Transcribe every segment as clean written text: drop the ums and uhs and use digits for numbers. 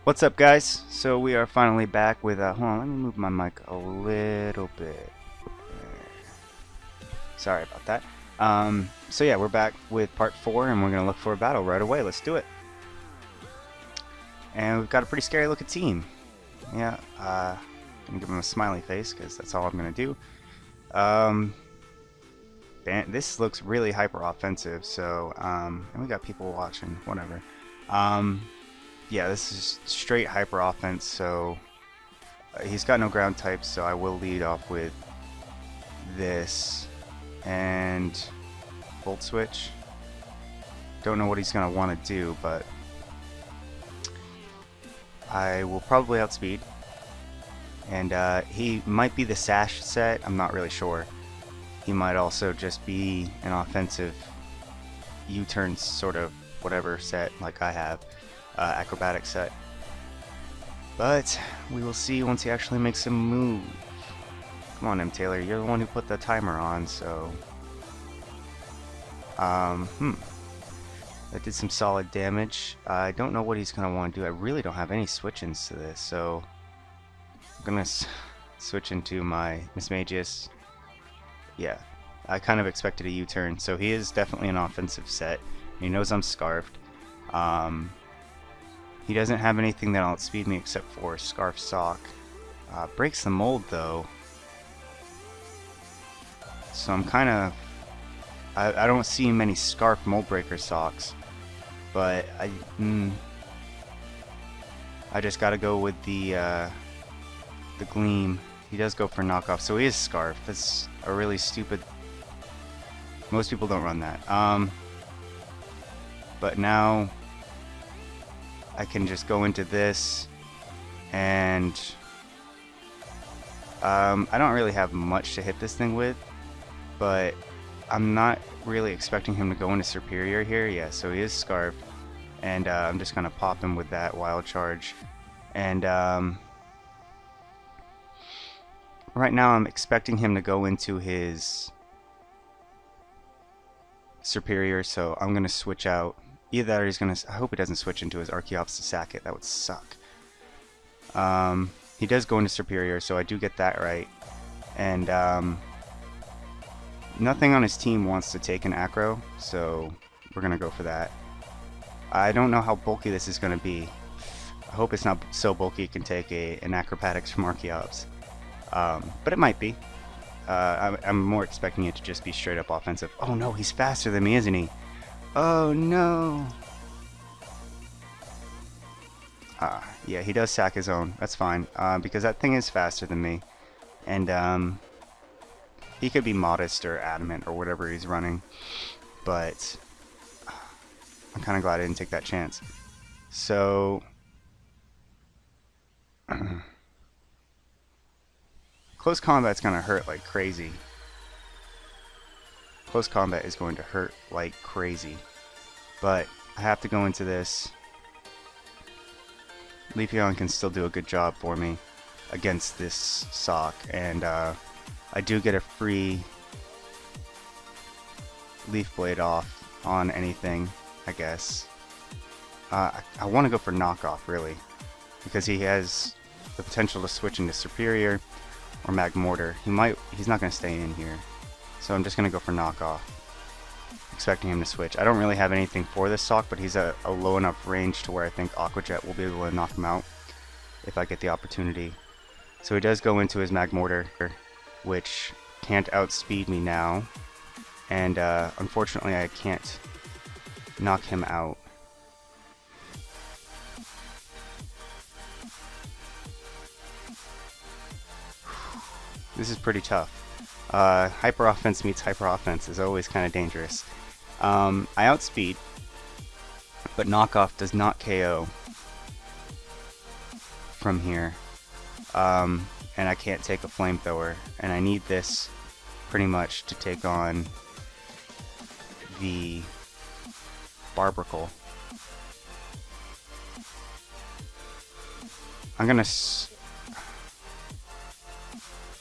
What's up, guys? So we are finally back with hold on, let me move my mic a little bit. Sorry about that. So yeah, we're back with part 4 and we're gonna look for a battle right away. Let's do it. And we've got a pretty scary looking team. Yeah, I'm gonna give him a smiley face because that's all I'm gonna do. This looks really hyper offensive, so and we got people watching, whatever. Yeah, this is straight hyper offense, so he's got no ground types, so I will lead off with this and Volt Switch. Don't know what he's going to want to do, but I will probably outspeed. And he might be the Sash set, I'm not really sure. He might also just be an offensive U-turn sort of whatever set like I have. Acrobatic set, but we will see once he actually makes a move. Come on, M. Taylor, you're the one who put the timer on, so that did some solid damage. I don't know what he's gonna want to do. I really don't have any switch-ins to this, so I'm gonna switch into my Miss Magius. Yeah, I kind of expected a U-turn, so he is definitely an offensive set. He knows I'm scarfed. He doesn't have anything that'll outspeed me except for Scarf Sock. Breaks the mold though. So I'm kind of... I don't see many Scarf Mold Breaker Socks. But I just gotta go with the Gleam. He does go for knockoff, so he is Scarf. That's a really stupid... Most people don't run that. But now I can just go into this, and I don't really have much to hit this thing with, but I'm not really expecting him to go into Superior here. Yeah, so he is Scarfed, and I'm just gonna pop him with that Wild Charge. And right now I'm expecting him to go into his Superior, so I'm gonna switch out. Either that or he's gonna... I hope he doesn't switch into his Archeops to sack it. That would suck. He does go into Superior, so I do get that right. And nothing on his team wants to take an Acro, so we're gonna go for that. I don't know how bulky this is gonna be. I hope it's not so bulky it can take an Acrobatics from Archeops. But it might be. I'm more expecting it to just be straight up offensive. Oh no, he's faster than me, isn't he? Oh no! Yeah, he does sack his own. That's fine, because that thing is faster than me. And he could be modest or adamant or whatever he's running. But I'm kind of glad I didn't take that chance. So... Close combat's gonna hurt like crazy. Close combat is going to hurt like crazy. But I have to go into this. Leafeon can still do a good job for me against this sock. And I do get a free Leaf Blade off on anything, I guess. I want to go for knockoff, really. Because he has the potential to switch into Superior or Magmortar. He's not going to stay in here. So I'm just going to go for knockoff, expecting him to switch. I don't really have anything for this sock, but he's at a low enough range to where I think Aqua Jet will be able to knock him out if I get the opportunity. So he does go into his Magmortar, which can't outspeed me now. And unfortunately I can't knock him out. This is pretty tough. Hyper offense meets hyper offense is always kind of dangerous. I outspeed, but knockoff does not KO from here. And I can't take a flamethrower, and I need this pretty much to take on the Barbracle. I'm gonna...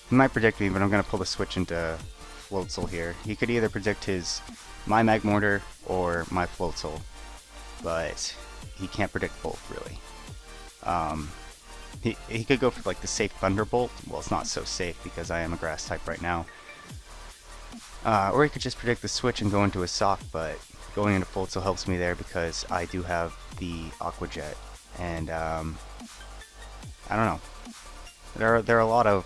He might predict me, but I'm going to pull the switch into Floatzel here. He could either predict my Magmortar or my Floatzel, but he can't predict both, really. He could go for like the safe Thunderbolt. Well, it's not so safe because I am a grass type right now. Or he could just predict the switch and go into a sock, but going into Floatzel helps me there because I do have the Aqua Jet. And I don't know. There are a lot of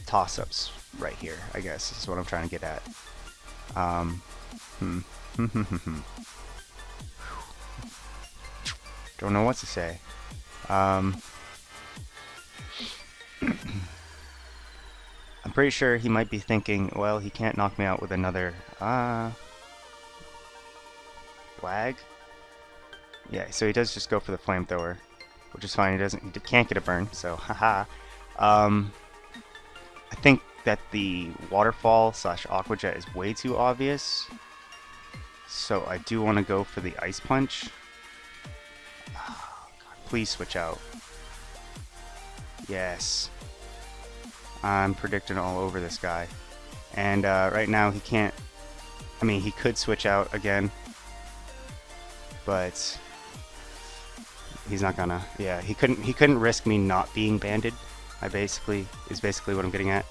toss-ups right here, I guess, is what I'm trying to get at. Don't know what to say. I'm pretty sure he might be thinking, well, he can't knock me out with another, lag? Yeah, so he does just go for the flamethrower, which is fine. He can't get a burn, so haha. I think that the waterfall slash Aqua Jet is way too obvious, so I do want to go for the Ice Punch. Oh, God, please switch out. Yes. I'm predicting all over this guy. And right now he can't... I mean, he could switch out again, but he's not gonna. Yeah, he couldn't risk me not being banded. Is basically what I'm getting at.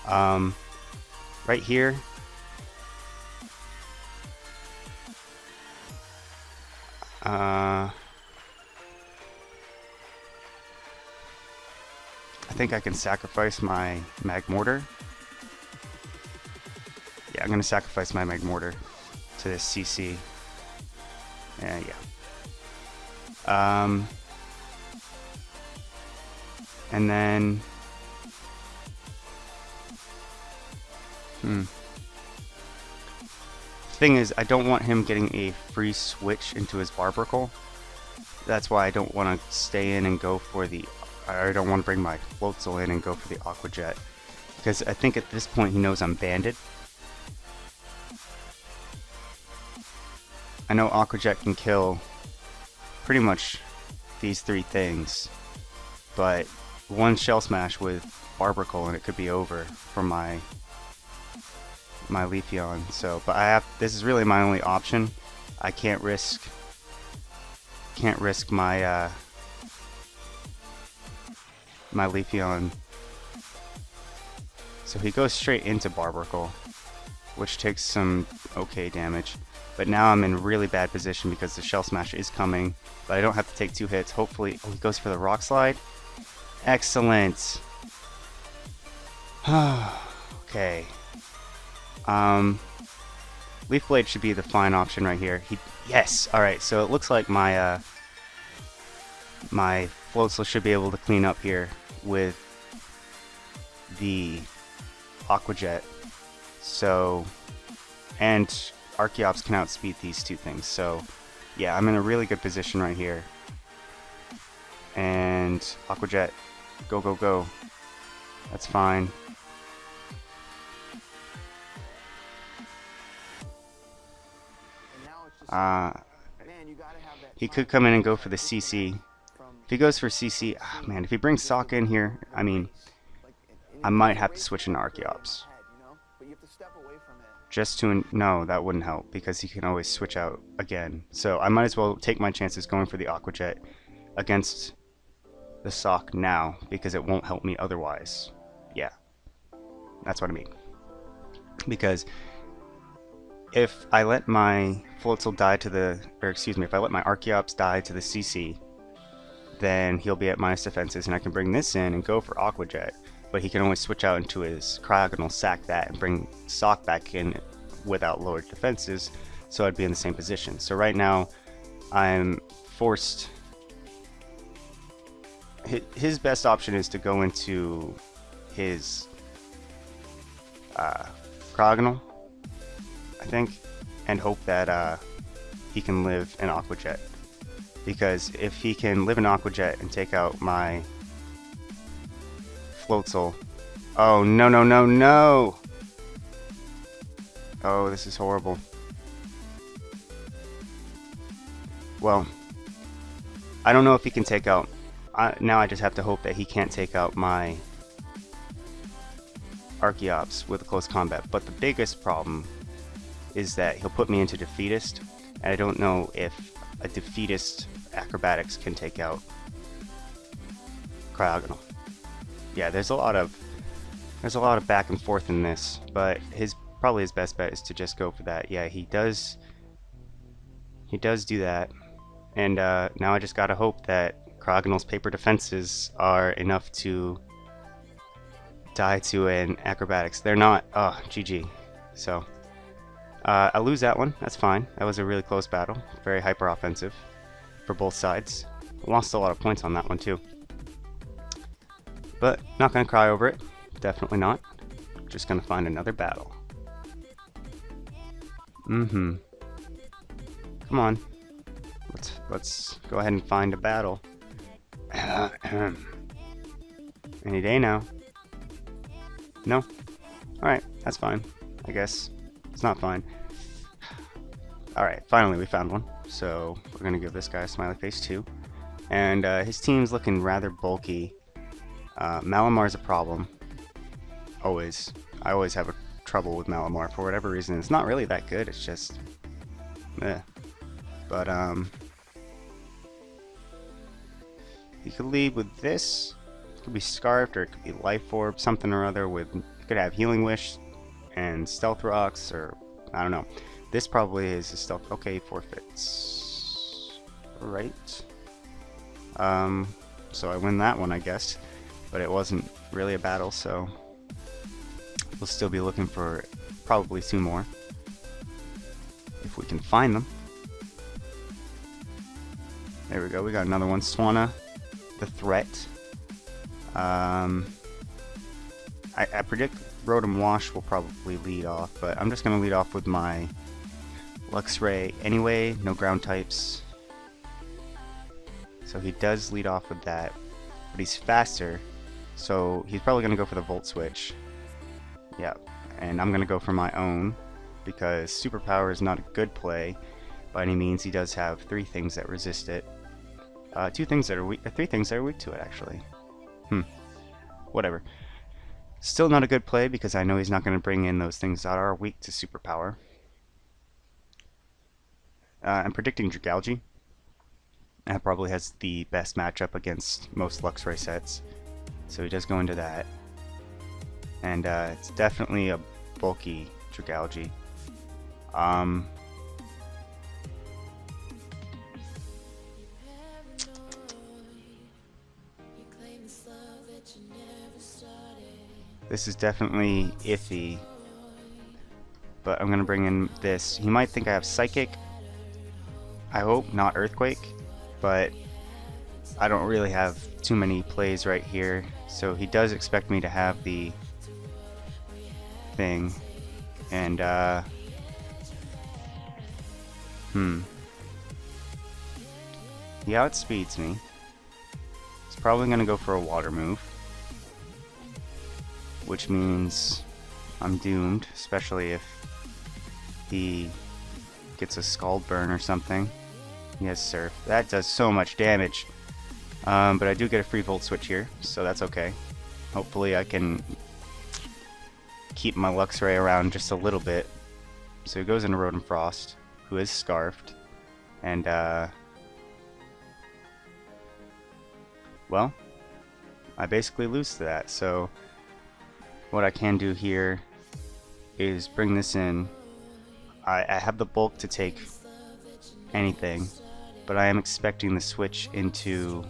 Right here. I think I can sacrifice my Mag Mortar. Yeah, I'm gonna sacrifice my Mag Mortar to this CC. Yeah. And then thing is, I don't want him getting a free switch into his Barbarcle. That's why I don't want to stay in and go for the... I don't want to bring my Floatzel in and go for the Aqua Jet, because I think at this point he knows I'm banded. I know Aqua Jet can kill pretty much these three things, but one Shell Smash with Barbarcle and it could be over for my Leafeon. So, but this is really my only option. I can't risk my my Leafeon. So he goes straight into Barbarcle, which takes some okay damage. But now I'm in really bad position because the Shell Smash is coming, but I don't have to take 2 hits. Hopefully, oh, he goes for the Rock Slide. Excellent. Okay. Leaf Blade should be the fine option right here. Yes. All right. So it looks like my my Floatzel should be able to clean up here with the Aqua Jet. So, and Archeops can outspeed these two things. So, yeah, I'm in a really good position right here. And Aqua Jet, go, go, go. That's fine. He could come in and go for the CC. If he goes for CC, man, if he brings Sokka in here, I mean, I might have to switch into Archeops. Just to, no, that wouldn't help, because he can always switch out again. So I might as well take my chances going for the Aqua Jet against the Sock now, because it won't help me otherwise. Yeah, that's what I mean. Because if I let my Floatzel die to the, or excuse me, if I let my Archeops die to the CC, then he'll be at minus defenses, and I can bring this in and go for Aqua Jet. But he can always switch out into his Cryogonal, sack that, and bring Sock back in without lowered defenses, so I'd be in the same position. So right now, I'm forced... His best option is to go into his Cryogonal, I think, and hope that he can live an Aqua Jet. Because if he can live an Aqua Jet and take out my Floatzel... Oh, no, no, no, no! Oh, this is horrible. Well, I don't know if he can take out... now I just have to hope that he can't take out my Archeops with a close combat. But the biggest problem is that he'll put me into Defeatist, and I don't know if a Defeatist Acrobatics can take out Cryogonal. Yeah, there's a lot of back and forth in this, but probably his best bet is to just go for that. Yeah, he does do that. And now I just gotta hope that Cryogonal's paper defenses are enough to die to an acrobatics. They're not. Oh, GG. So I lose that one. That's fine. That was a really close battle. Very hyper offensive for both sides. Lost a lot of points on that one too. But not gonna cry over it. Definitely not. Just gonna find another battle. Come on. Let's go ahead and find a battle. Any day now. No? Alright, that's fine. I guess. It's not fine. Alright, finally we found one. So we're gonna give this guy a smiley face too. And his team's looking rather bulky. Malamar's a problem. Always. I always have trouble with Malamar for whatever reason. It's not really that good, it's just but you could lead with this. It could be Scarfed, or it could be Life Orb, something or other with, you could have Healing Wish and Stealth Rocks, or I don't know. This probably is a stealth. Okay, forfeits. Right. So I win that one, I guess, but it wasn't really a battle, so we'll still be looking for probably 2 more if we can find them. There we go. We got another one. Swanna, the threat. I predict Rotom Wash will probably lead off, but I'm just going to lead off with my Luxray anyway. No ground types. So he does lead off with that, but he's faster, so he's probably going to go for the Volt Switch. Yeah, and I'm going to go for my own, because Superpower is not a good play by any means. He does have 3 things that resist it. 2 things that are weak, 3 things that are weak to it, actually. Whatever. Still not a good play, because I know he's not going to bring in those things that are weak to Superpower. I'm predicting Dragalge. That probably has the best matchup against most Luxray sets. So he does go into that. And it's definitely a bulky Dragalge. This is definitely iffy, but I'm going to bring in this. He might think I have Psychic. I hope not Earthquake, but I don't really have too many plays right here, so he does expect me to have the thing, and he outspeeds me. He's probably going to go for a water move, which means I'm doomed, especially if he gets a Scald Burn or something. He has Surf. That does so much damage. But I do get a free Volt Switch here, so that's okay. Hopefully I can keep my Luxray around just a little bit. So he goes into Rotom Frost, who is Scarfed. And, well, I basically lose to that, so what I can do here is bring this in. I have the bulk to take anything, but I am expecting the switch into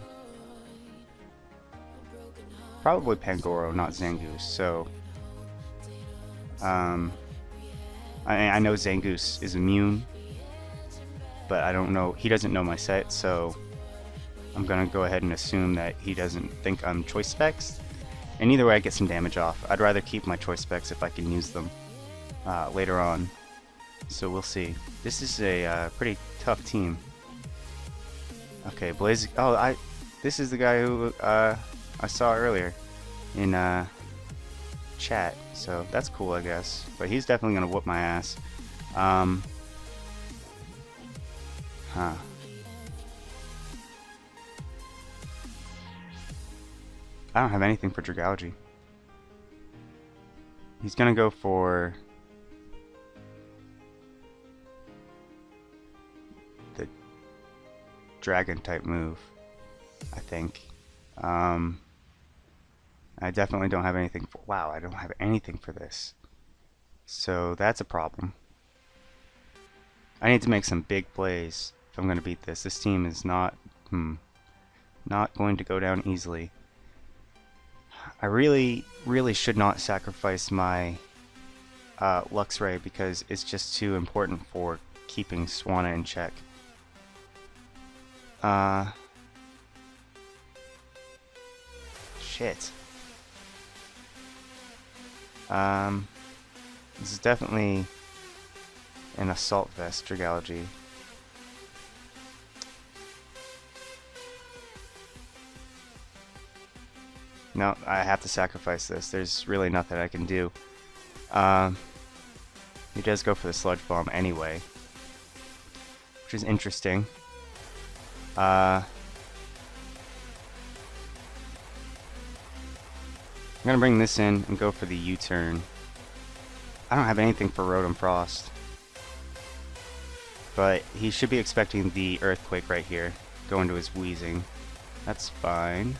probably Pangoro, not Zangoose. So I know Zangoose is immune, but I don't know. He doesn't know my set, so I'm gonna go ahead and assume that he doesn't think I'm Choice Specs. And either way, I get some damage off. I'd rather keep my Choice Specs if I can use them later on. So we'll see. This is a pretty tough team. Okay, Blaze. Oh, this is the guy who I saw earlier in chat. So that's cool, I guess. But he's definitely gonna whoop my ass. I don't have anything for Dragalge. He's gonna go for the Dragon type move, I think. I definitely don't have anything for... Wow, I don't have anything for this. So that's a problem. I need to make some big plays if I'm going to beat this. This team is not going to go down easily. I really should not sacrifice my Luxray because it's just too important for keeping Swanna in check. Shit. This is definitely an assault vest, Dragology. No, I have to sacrifice this. There's really nothing I can do. He does go for the Sludge Bomb anyway, which is interesting. I'm gonna bring this in and go for the U-turn. I don't have anything for Rotom Frost, but he should be expecting the Earthquake right here. Go into his Wheezing. That's fine.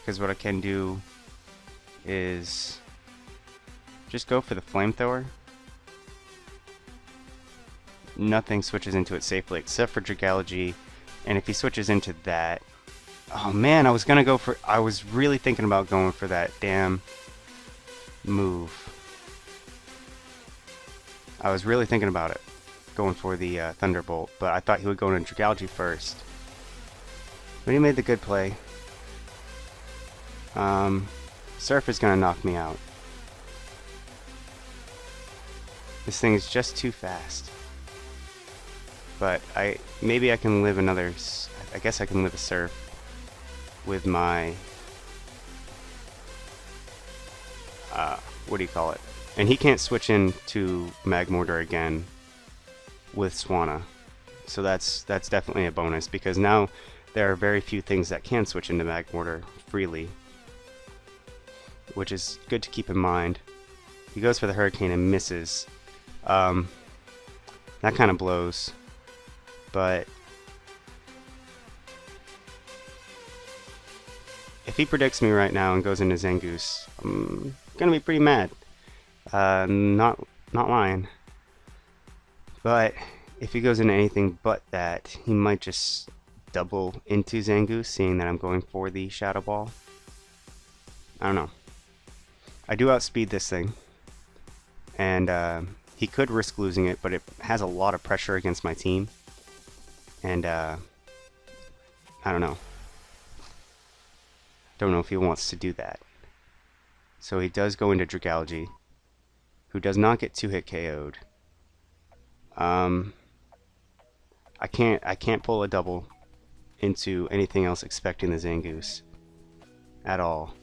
Because what I can do is just go for the Flamethrower. Nothing switches into it safely except for Dragology, and if he switches into that... Oh man, I was really thinking about going for that damn move. I was really thinking about it, going for the Thunderbolt, but I thought he would go into Dragology first. But he made the good play. Surf is gonna knock me out. This thing is just too fast. But maybe I can live another... I guess I can live a Surf with my... what do you call it? And he can't switch into Magmortar again with Swanna. So that's definitely a bonus, because now there are very few things that can switch into Magmortar freely, which is good to keep in mind. He goes for the Hurricane and misses. That kind of blows, but if he predicts me right now and goes into Zangoose, I'm gonna be pretty mad. Not lying. But if he goes into anything but that, he might just double into Zangoose, seeing that I'm going for the Shadow Ball. I don't know. I do outspeed this thing, and he could risk losing it, but it has a lot of pressure against my team, and I don't know. Don't know if he wants to do that. So he does go into Dragology, who does not get 2-hit KO'd. I can't pull a double into anything else expecting the Zangoose at all.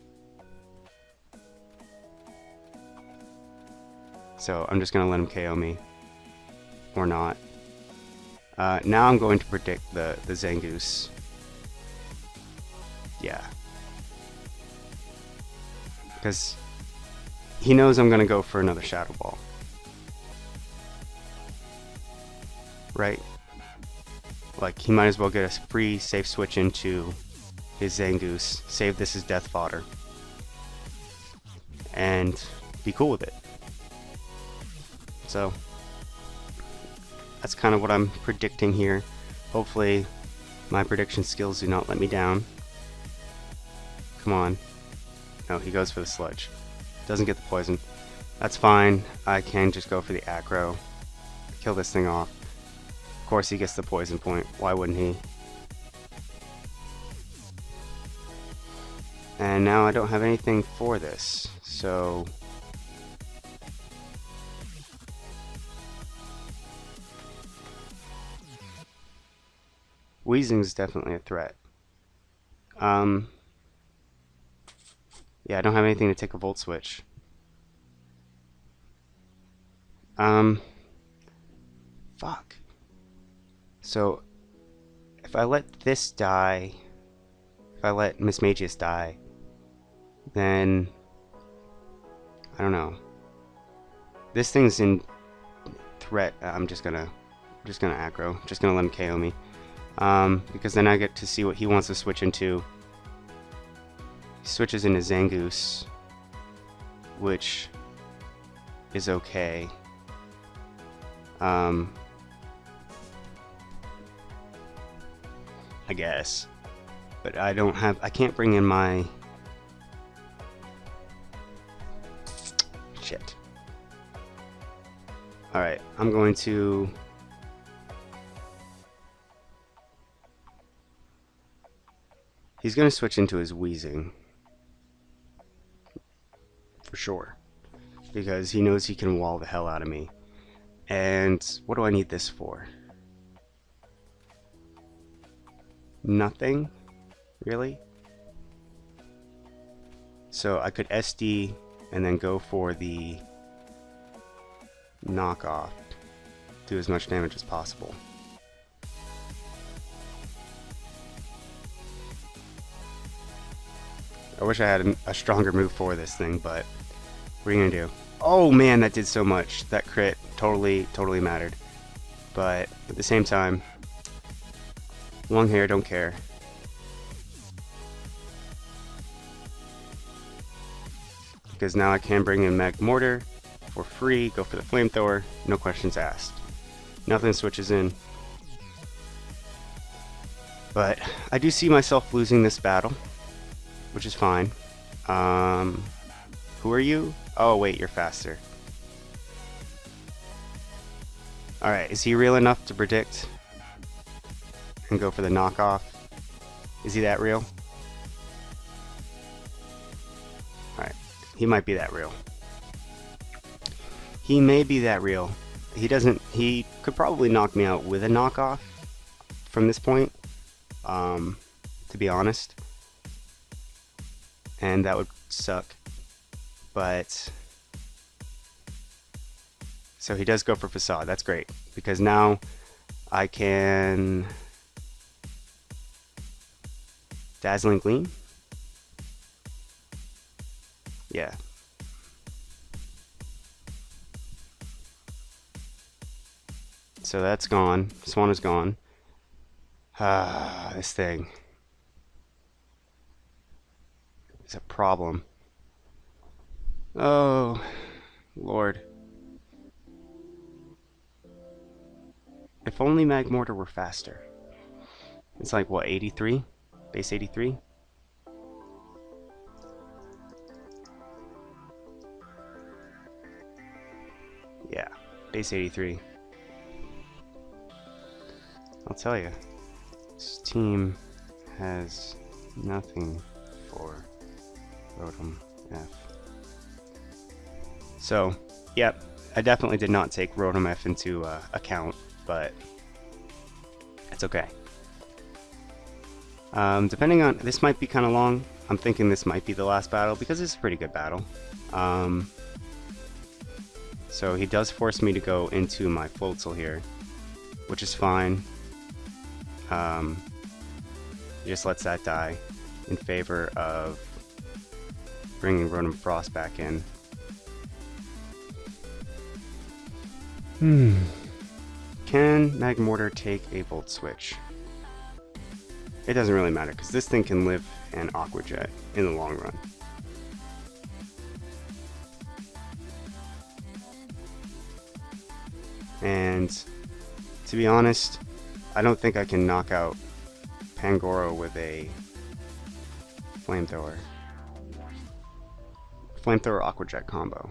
So I'm just gonna let him KO me, or not. Now I'm going to predict the Zangoose. Yeah, because he knows I'm gonna go for another Shadow Ball, right? Like, he might as well get a free safe switch into his Zangoose, save this as death fodder, and be cool with it. So that's kind of what I'm predicting here. Hopefully my prediction skills do not let me down. Come on. No, he goes for the Sludge. Doesn't get the poison. That's fine. I can just go for the Acro. Kill this thing off. Of course he gets the poison point. Why wouldn't he? And now I don't have anything for this. So... Weezing is definitely a threat. Yeah, I don't have anything to take a Volt Switch. Fuck. So, if I let this die, if I let Miss Magius die, then I don't know. This thing's in threat. I'm just gonna I'm just gonna aggro. Just gonna let him KO me. Because then I get to see what he wants to switch into. He switches into Zangoose, which is okay. I guess. But I can't bring in my... Shit. Alright, I'm going to... He's going to switch into his Wheezing. For sure. Because he knows he can wall the hell out of me. And what do I need this for? Nothing? Really? So I could SD and then go for the knockoff. Do as much damage as possible. I wish I had a stronger move for this thing, but what are you gonna do? Oh man, that did so much. That crit totally mattered. But at the same time, long hair, don't care. Because now I can bring in Mag Mortar for free, go for the Flamethrower, no questions asked. Nothing switches in. But I do see myself losing this battle, which is fine. Who are you? Oh wait, you're faster. Alright, is he real enough to predict and go for the knockoff? Is he that real? Alright, he might be that real. He may be that real. He could probably knock me out with a knockoff from this point, to be honest. And that would suck. But so he does go for Facade. That's great, because now I can Dazzling Gleam. Yeah. So that's gone. Swan is gone. This thing is a problem. Oh, Lord. If only Mag Mortar were faster. It's like, what, 83? Base 83? Yeah, base 83. I'll tell you, this team has nothing for Rotom F. So, yep, I definitely did not take Rotom F into account, but it's okay. Depending on, this might be kind of long. I'm thinking this might be the last battle because it's a pretty good battle. So he does force me to go into my Floatzel here, which is fine. He just lets that die in favor of bringing Rotom Frost back in. Can Mag Mortar take a Volt Switch? It doesn't really matter, because this thing can live an Aqua Jet in the long run. And to be honest, I don't think I can knock out Pangoro with a Flamethrower. Flamethrower Aqua Jet combo.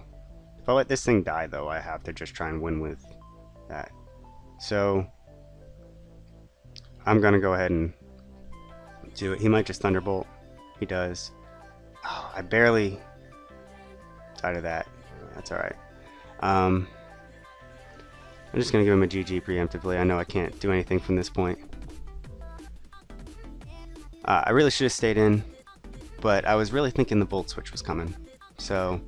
If I let this thing die, though, I have to just try and win with that. So I'm gonna go ahead and do it. He might just Thunderbolt. He does. Oh, I barely died of that. That's alright. I'm just gonna give him a GG preemptively. I know I can't do anything from this point. I really should have stayed in, but I was really thinking the Volt Switch was coming. So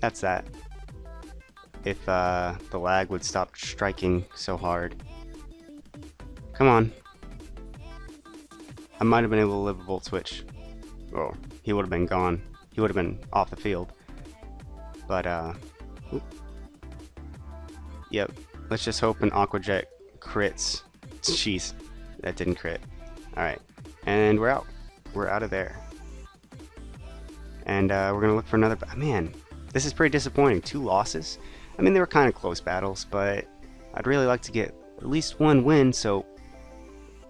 that's that. If the lag would stop striking so hard. Come on. I might have been able to live a Volt Switch. Oh, he would have been gone. He would have been off the field. But, Yep. Let's just hope an Aqua Jet crits. Jeez. That didn't crit. Alright. And we're out. We're out of there. And we're going to look for another... Man, this is pretty disappointing. 2 losses? I mean, they were kind of close battles, but I'd really like to get at least 1 win, so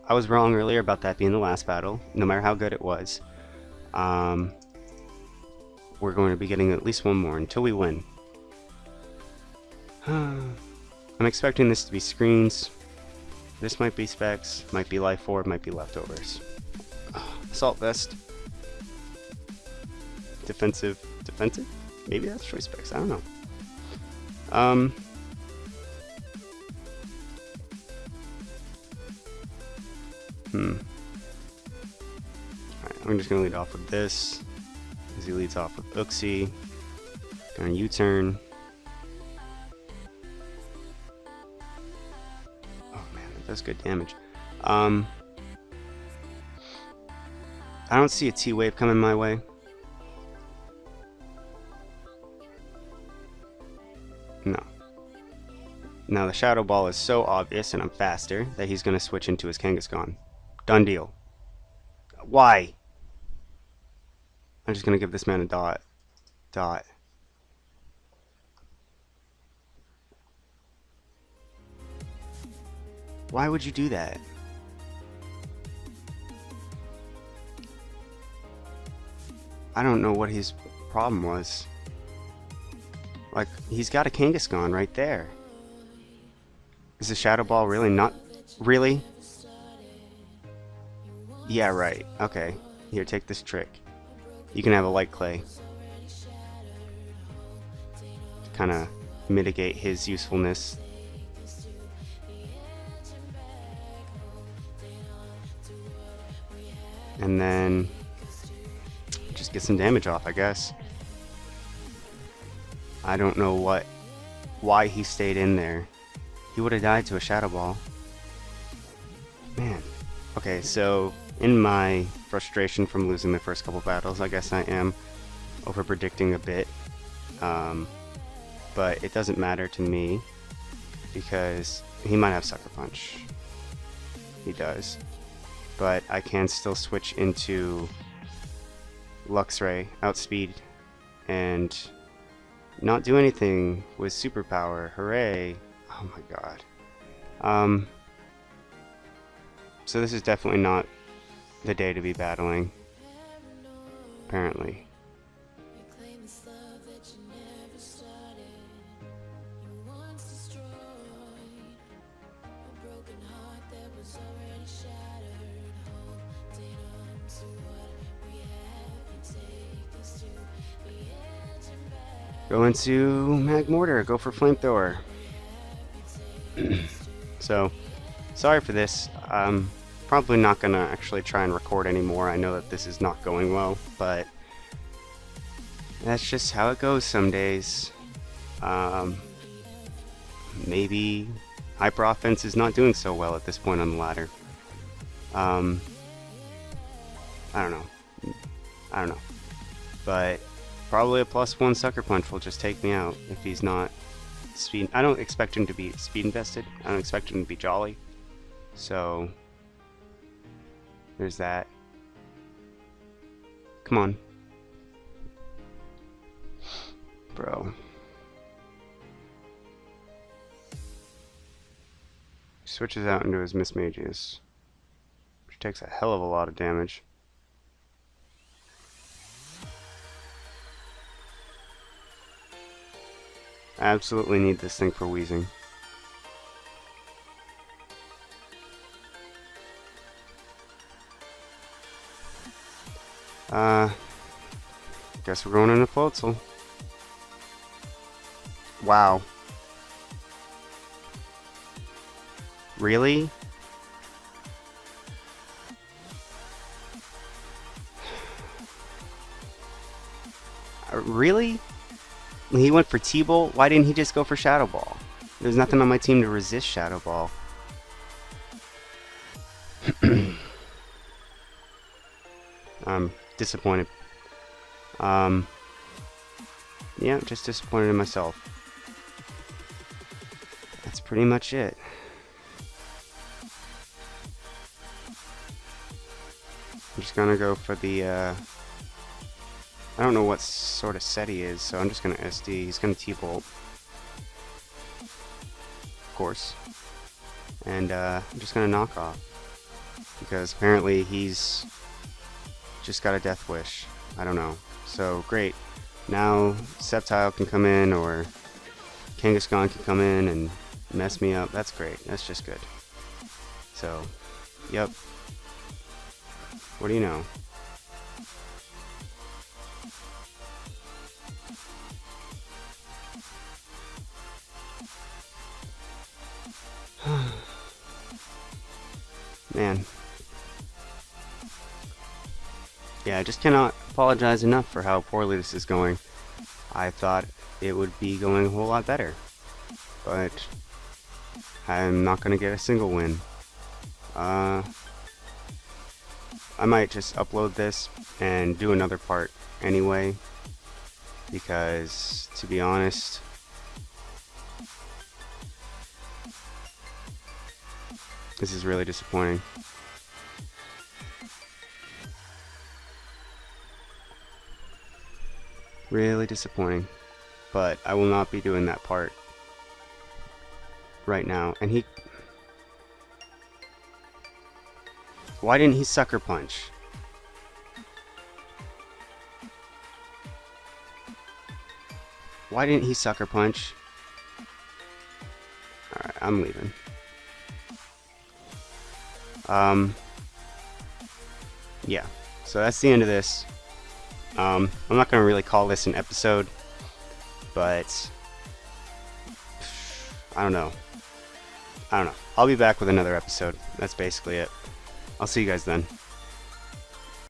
I was wrong earlier about that being the last battle, no matter how good it was. We're going to be getting at least 1 more until we win. I'm expecting this to be screens. This might be specs, might be life orb, might be leftovers. Assault vest. Defensive? Maybe that's choice specs, I don't know. Alright, I'm just gonna lead off with this, as he leads off with Uxie. Gonna U-turn. Oh man, that does good damage. I don't see a T-wave coming my way. No. Now the Shadow Ball is so obvious, and I'm faster, that he's going to switch into his Kangaskhan. Done deal. Why? I'm just going to give this man a dot. Dot. Why would you do that? I don't know what his problem was. Like, he's got a Kangaskhan right there. Is the Shadow Ball really not... Really? Yeah, right. Okay. Here, take this trick. You can have a Light Clay. To kind of mitigate his usefulness. And then... just get some damage off, I guess. I don't know why he stayed in there. He would have died to a Shadow Ball. Man. Okay, so in my frustration from losing the first couple battles, I guess I am over-predicting a bit. But it doesn't matter to me because he might have Sucker Punch. He does. But I can still switch into Luxray, outspeed, and not do anything with superpower. Hooray! Oh my god. So this is definitely not the day to be battling. Apparently. Go into Magmortar, go for Flamethrower. So, sorry for this. Probably not gonna actually try and record anymore. I know that this is not going well, but that's just how it goes some days. Maybe Hyper Offense is not doing so well at this point on the ladder. I don't know. But probably a +1 Sucker Punch will just take me out if he's not speed. I don't expect him to be speed invested. I don't expect him to be jolly. So there's that. Come on. Bro. He switches out into his Mismagius, which takes a hell of a lot of damage. I absolutely need this thing for wheezing. Guess we're going into Floatzel. Wow. Really? Really? He went for T-Bolt? Why didn't he just go for Shadow Ball? There's nothing on my team to resist Shadow Ball. I'm disappointed. Yeah, just disappointed in myself. pretty much it. I'm just gonna go for the, I don't know what sort of set he is, so I'm just gonna SD. He's gonna T-bolt. Of course. And, I'm just gonna knock off. Because apparently he's just got a death wish. I don't know. So, great. Now, Sceptile can come in, or Kangaskhan can come in and mess me up. That's great. That's just good. So, yep. What do you know? Man. Yeah, I just cannot apologize enough for how poorly this is going. I thought it would be going a whole lot better. But I'm not going to get a single win. I might just upload this and do another part anyway, because, to be honest, this is really disappointing. Really disappointing. But I will not be doing that part right now. And he... Why didn't he Sucker Punch? Why didn't he Sucker Punch? Alright, I'm leaving. Yeah. So that's the end of this. I'm not going to really call this an episode, but I don't know. I'll be back with another episode. That's basically it. I'll see you guys then.